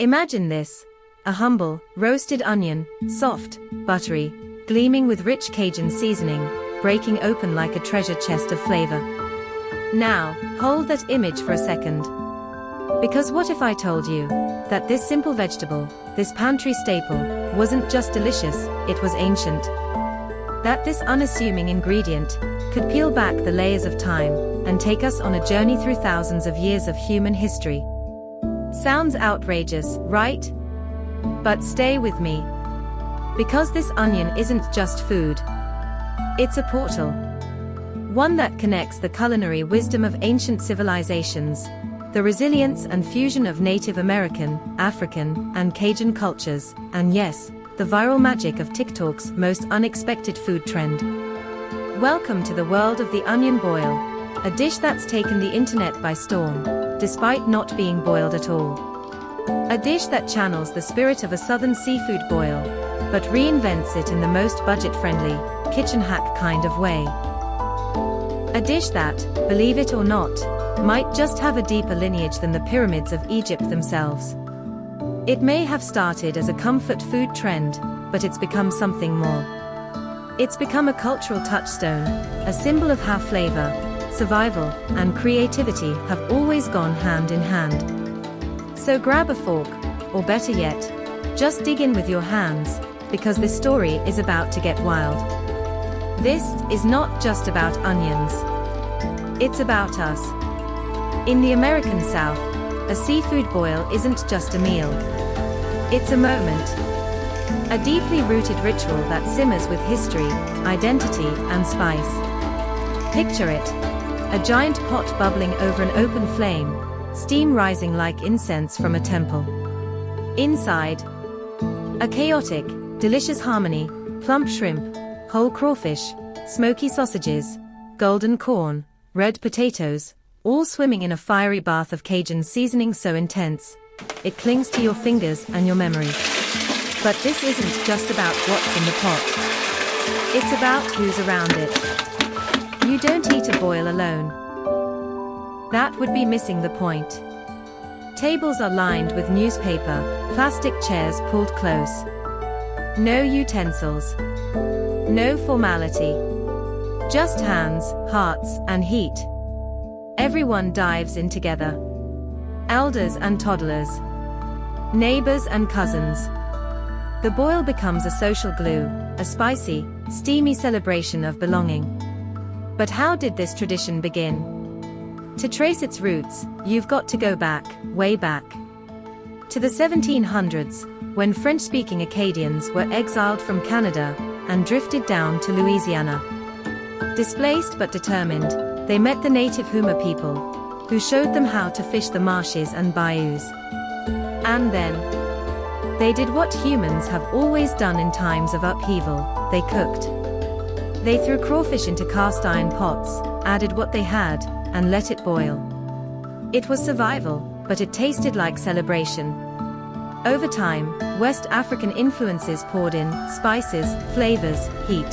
Imagine this: a humble, roasted onion, soft, buttery, gleaming with rich Cajun seasoning, breaking open like a treasure chest of flavor. Now, hold that image for a second. Because what if I told you that this simple vegetable, this pantry staple, wasn't just delicious, it was ancient? That this unassuming ingredient could peel back the layers of time and take us on a journey through thousands of years of human history. Sounds outrageous, right? But stay with me. Because this onion isn't just food. It's a portal. One that connects the culinary wisdom of ancient civilizations, the resilience and fusion of Native American, African, and Cajun cultures, and yes, the viral magic of TikTok's most unexpected food trend. Welcome to the world of the onion boil, a dish that's taken the internet by storm, despite not being boiled at all. A dish that channels the spirit of a southern seafood boil, but reinvents it in the most budget-friendly, kitchen hack kind of way. A dish that, believe it or not, might just have a deeper lineage than the pyramids of Egypt themselves. It may have started as a comfort food trend, but it's become something more. It's become a cultural touchstone, a symbol of how flavor, survival, and creativity have always gone hand in hand. So grab a fork, or better yet, just dig in with your hands, because this story is about to get wild. This is not just about onions. It's about us. In the American South, a seafood boil isn't just a meal. It's a moment. A deeply rooted ritual that simmers with history, identity, and spice. Picture it: a giant pot bubbling over an open flame, steam rising like incense from a temple. Inside, a chaotic, delicious harmony: plump shrimp, whole crawfish, smoky sausages, golden corn, red potatoes, all swimming in a fiery bath of Cajun seasoning so intense, it clings to your fingers and your memory. But this isn't just about what's in the pot. It's about who's around it. You don't eat a boil alone. That would be missing the point. Tables are lined with newspaper, plastic chairs pulled close. No utensils. No formality. Just hands, hearts, and heat. Everyone dives in together. Elders and toddlers. Neighbors and cousins. The boil becomes a social glue, a spicy, steamy celebration of belonging. But how did this tradition begin? To trace its roots, you've got to go back, way back. To the 1700s, when French-speaking Acadians were exiled from Canada and drifted down to Louisiana. Displaced but determined, they met the native Houma people, who showed them how to fish the marshes and bayous. And then, they did what humans have always done in times of upheaval: they cooked. They threw crawfish into cast iron pots, added what they had, and let it boil. It was survival, but it tasted like celebration. Over time, West African influences poured in: spices, flavors, heat.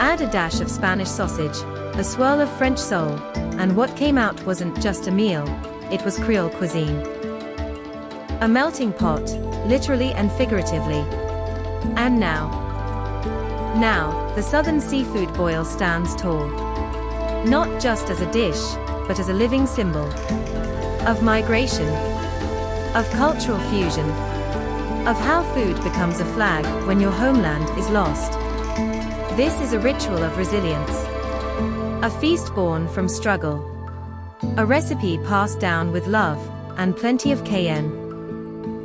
Add a dash of Spanish sausage, a swirl of French sole, and what came out wasn't just a meal, it was Creole cuisine. A melting pot, literally and figuratively. And now, the southern seafood boil stands tall. Not just as a dish, but as a living symbol of migration, of cultural fusion, of how food becomes a flag when your homeland is lost. This is a ritual of resilience. A feast born from struggle. A recipe passed down with love, and plenty of cayenne.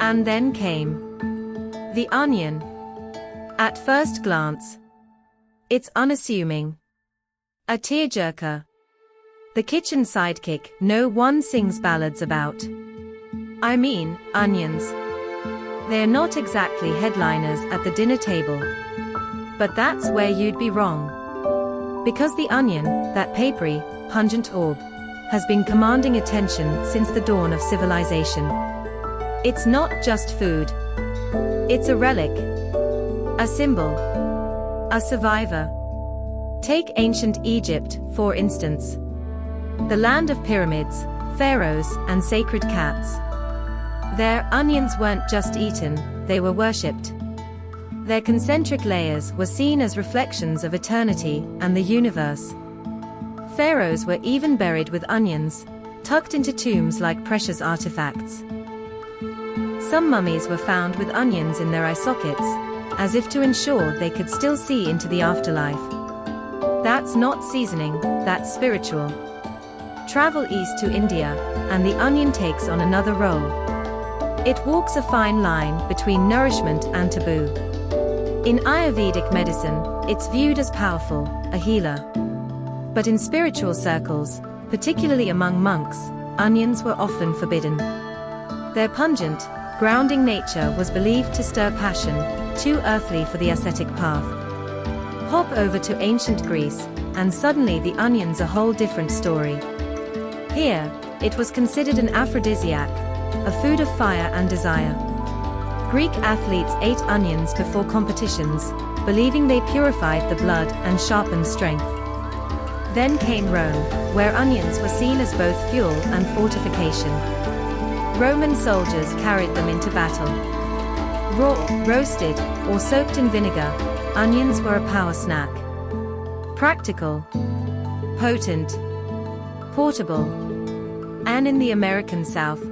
And then came the onion. At first glance, it's unassuming. A tearjerker. The kitchen sidekick no one sings ballads about. I mean, onions. They're not exactly headliners at the dinner table. But that's where you'd be wrong. Because the onion, that papery, pungent orb, has been commanding attention since the dawn of civilization. It's not just food. It's a relic. A symbol. A survivor. Take ancient Egypt, for instance. The land of pyramids, pharaohs, and sacred cats. There, onions weren't just eaten, they were worshipped. Their concentric layers were seen as reflections of eternity and the universe. Pharaohs were even buried with onions, tucked into tombs like precious artifacts. Some mummies were found with onions in their eye sockets, as if to ensure they could still see into the afterlife. That's not seasoning, that's spiritual. Travel east to India, and the onion takes on another role. It walks a fine line between nourishment and taboo. In Ayurvedic medicine, it's viewed as powerful, a healer. But in spiritual circles, particularly among monks, onions were often forbidden. Their pungent, grounding nature was believed to stir passion, too earthly for the ascetic path. Hop over to ancient Greece, and suddenly the onion's a whole different story. Here, it was considered an aphrodisiac, a food of fire and desire. Greek athletes ate onions before competitions, believing they purified the blood and sharpened strength. Then came Rome, where onions were seen as both fuel and fortification. Roman soldiers carried them into battle. Raw, roasted, or soaked in vinegar, onions were a power snack. Practical, potent, portable. And in the American South,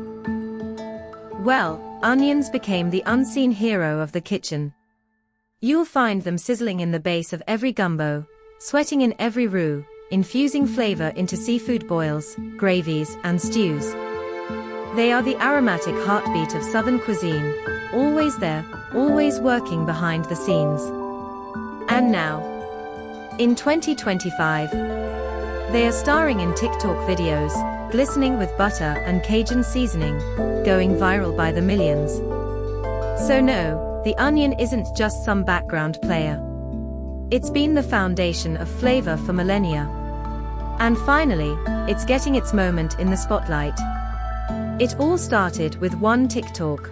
well, onions became the unseen hero of the kitchen. You'll find them sizzling in the base of every gumbo, sweating in every roux, infusing flavor into seafood boils, gravies, and stews. They are the aromatic heartbeat of Southern cuisine, always there, always working behind the scenes. And now, in 2025, they are starring in TikTok videos, glistening with butter and Cajun seasoning, going viral by the millions. So no, the onion isn't just some background player. It's been the foundation of flavor for millennia. And finally, it's getting its moment in the spotlight. It all started with one TikTok.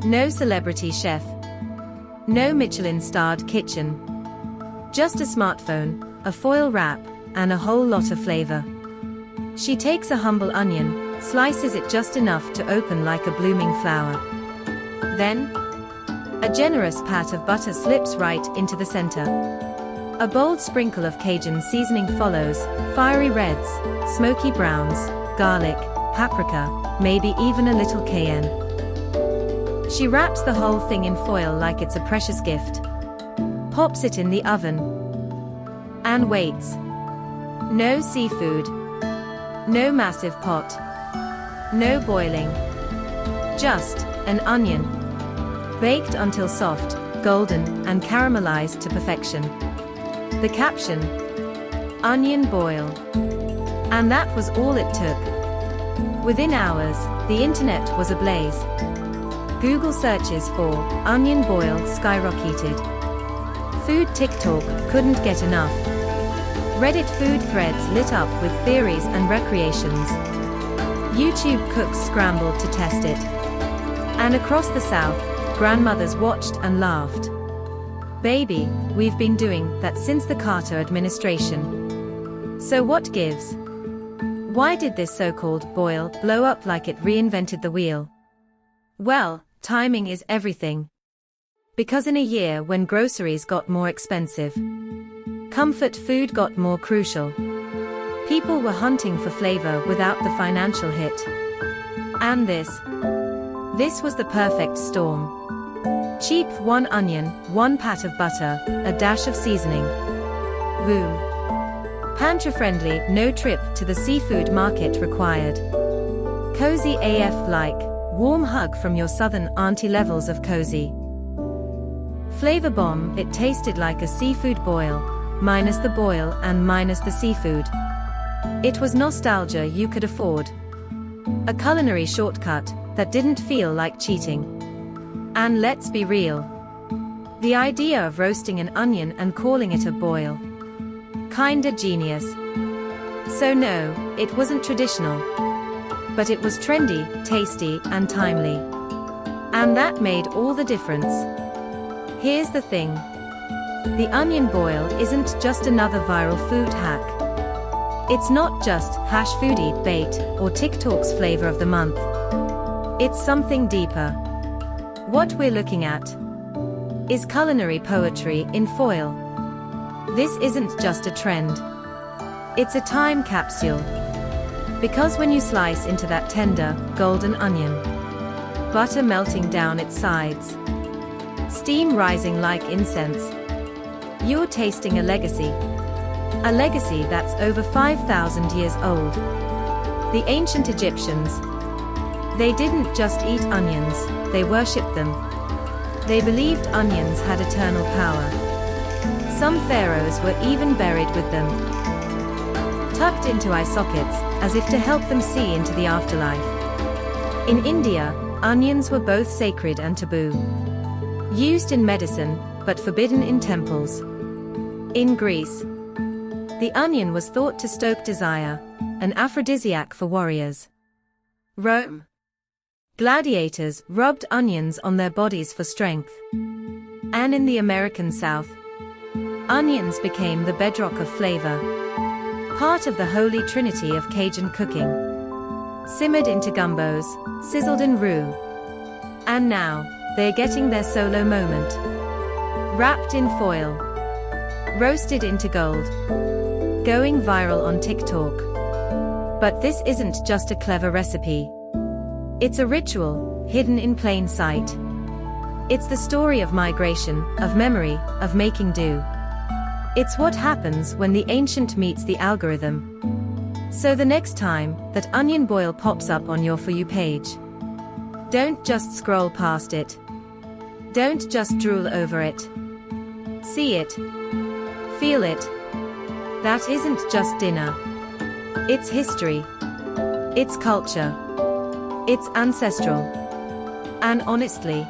No celebrity chef. No Michelin-starred kitchen. Just a smartphone, a foil wrap, and a whole lot of flavor. She takes a humble onion, slices it just enough to open like a blooming flower. Then, a generous pat of butter slips right into the center. A bold sprinkle of Cajun seasoning follows, fiery reds, smoky browns, garlic, paprika, maybe even a little cayenne. She wraps the whole thing in foil like it's a precious gift. Pops it in the oven. And waits. No seafood. No massive pot. No boiling. Just an onion. Baked until soft, golden, and caramelized to perfection. The caption: onion boil. And that was all it took. Within hours, the internet was ablaze. Google searches for onion boil skyrocketed. Food TikTok couldn't get enough. Reddit food threads lit up with theories and recreations. YouTube cooks scrambled to test it. And across the South, grandmothers watched and laughed. Baby, we've been doing that since the Carter administration. So what gives? Why did this so-called boil blow up like it reinvented the wheel? Well, timing is everything. Because in a year when groceries got more expensive, comfort food got more crucial. People were hunting for flavor without the financial hit. And this was the perfect storm. Cheap, one onion, one pat of butter, a dash of seasoning. Boom. Pantry-friendly, no trip to the seafood market required. Cozy AF-like, warm hug from your southern auntie levels of cozy. Flavor bomb, it tasted like a seafood boil, minus the boil and minus the seafood. It was nostalgia you could afford. A culinary shortcut that didn't feel like cheating. And let's be real. The idea of roasting an onion and calling it a boil. Kinda genius. So no, it wasn't traditional. But it was trendy, tasty, and timely. And that made all the difference. Here's the thing. The onion boil isn't just another viral food hack. It's not just #foodie bait or TikTok's flavor of the month. It's something deeper. What we're looking at is culinary poetry in foil. This isn't just a trend. It's a time capsule. Because when you slice into that tender, golden onion, butter melting down its sides, steam rising like incense, you're tasting a legacy. A legacy that's over 5,000 years old. The ancient Egyptians, they didn't just eat onions, they worshipped them. They believed onions had eternal power. Some pharaohs were even buried with them, tucked into eye sockets, as if to help them see into the afterlife. In India, onions were both sacred and taboo. Used in medicine, but forbidden in temples. In Greece, the onion was thought to stoke desire, an aphrodisiac for warriors. Rome, gladiators rubbed onions on their bodies for strength. And in the American South, onions became the bedrock of flavor, part of the holy trinity of Cajun cooking. Simmered into gumbos, sizzled in roux. And now, they're getting their solo moment. Wrapped in foil, roasted into gold, going viral on TikTok. But this isn't just a clever recipe. It's a ritual, hidden in plain sight. It's the story of migration, of memory, of making do. It's what happens when the ancient meets the algorithm. So the next time that onion boil pops up on your For You page, don't just scroll past it. Don't just drool over it. See it. Feel it. That isn't just dinner. It's history. It's culture. It's ancestral. And honestly,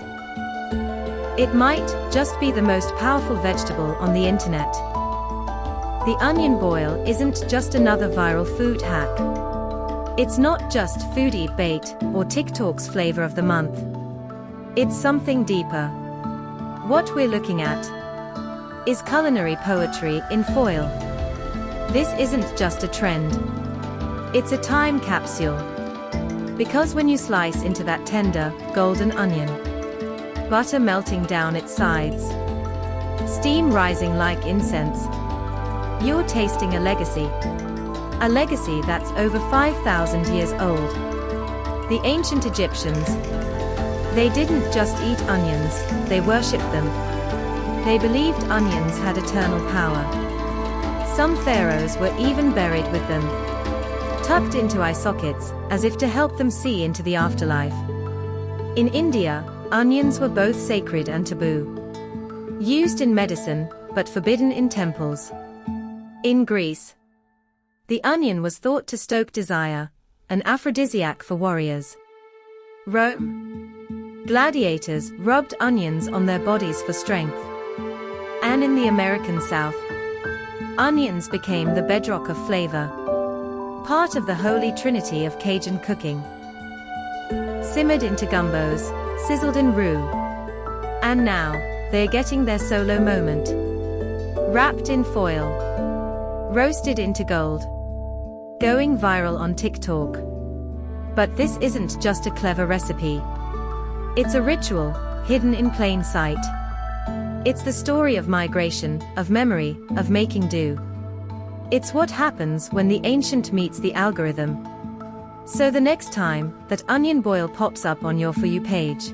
it might just be the most powerful vegetable on the internet. The onion boil isn't just another viral food hack. It's not just foodie bait or TikTok's flavor of the month. It's something deeper. What we're looking at is culinary poetry in foil. This isn't just a trend. It's a time capsule. Because when you slice into that tender, golden onion, butter melting down its sides, steam rising like incense, you're tasting a legacy. A legacy that's over 5,000 years old. The ancient Egyptians, they didn't just eat onions, they worshipped them. They believed onions had eternal power. Some pharaohs were even buried with them, tucked into eye sockets, as if to help them see into the afterlife. In India, onions were both sacred and taboo. Used in medicine, but forbidden in temples. In Greece, the onion was thought to stoke desire, an aphrodisiac for warriors. Rome, gladiators rubbed onions on their bodies for strength. And in the American South, onions became the bedrock of flavor, part of the holy trinity of Cajun cooking. Simmered into gumbos, sizzled in roux. And now, they're getting their solo moment. Wrapped in foil, roasted into gold, going viral on TikTok. But this isn't just a clever recipe. It's a ritual, hidden in plain sight. It's the story of migration, of memory, of making do. It's what happens when the ancient meets the algorithm. So the next time that onion boil pops up on your For You page,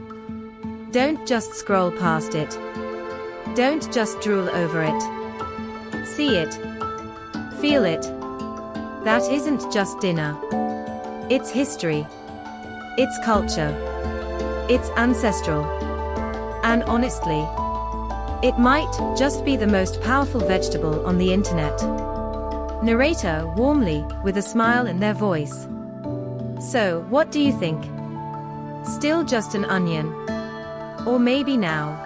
don't just scroll past it. Don't just drool over it. See it. Feel it. That isn't just dinner. It's history. It's culture. It's ancestral. And honestly, it might just be the most powerful vegetable on the internet. Narrator warmly, with a smile in their voice. So, what do you think? Still just an onion? Or maybe now,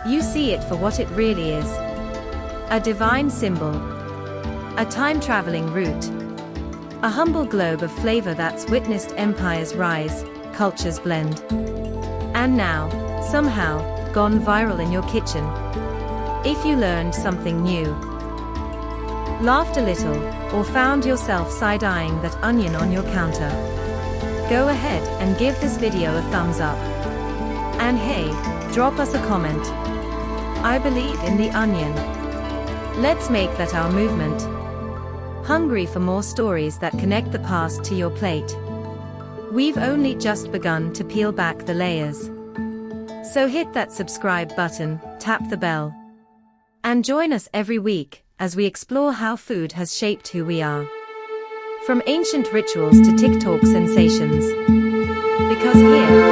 you see it for what it really is. A divine symbol. A time-traveling route. A humble globe of flavor that's witnessed empires rise, cultures blend. And now, somehow, gone viral in your kitchen. If you learned something new, laughed a little, or found yourself side-eyeing that onion on your counter, Go ahead and give this video a thumbs up. And hey, drop us a comment. I believe in the onion. Let's make that our movement. Hungry for more stories that connect the past to your plate? We've only just begun to peel back the layers. So hit that subscribe button, tap the bell, and join us every week as we explore how food has shaped who we are. From ancient rituals to TikTok sensations. Because here,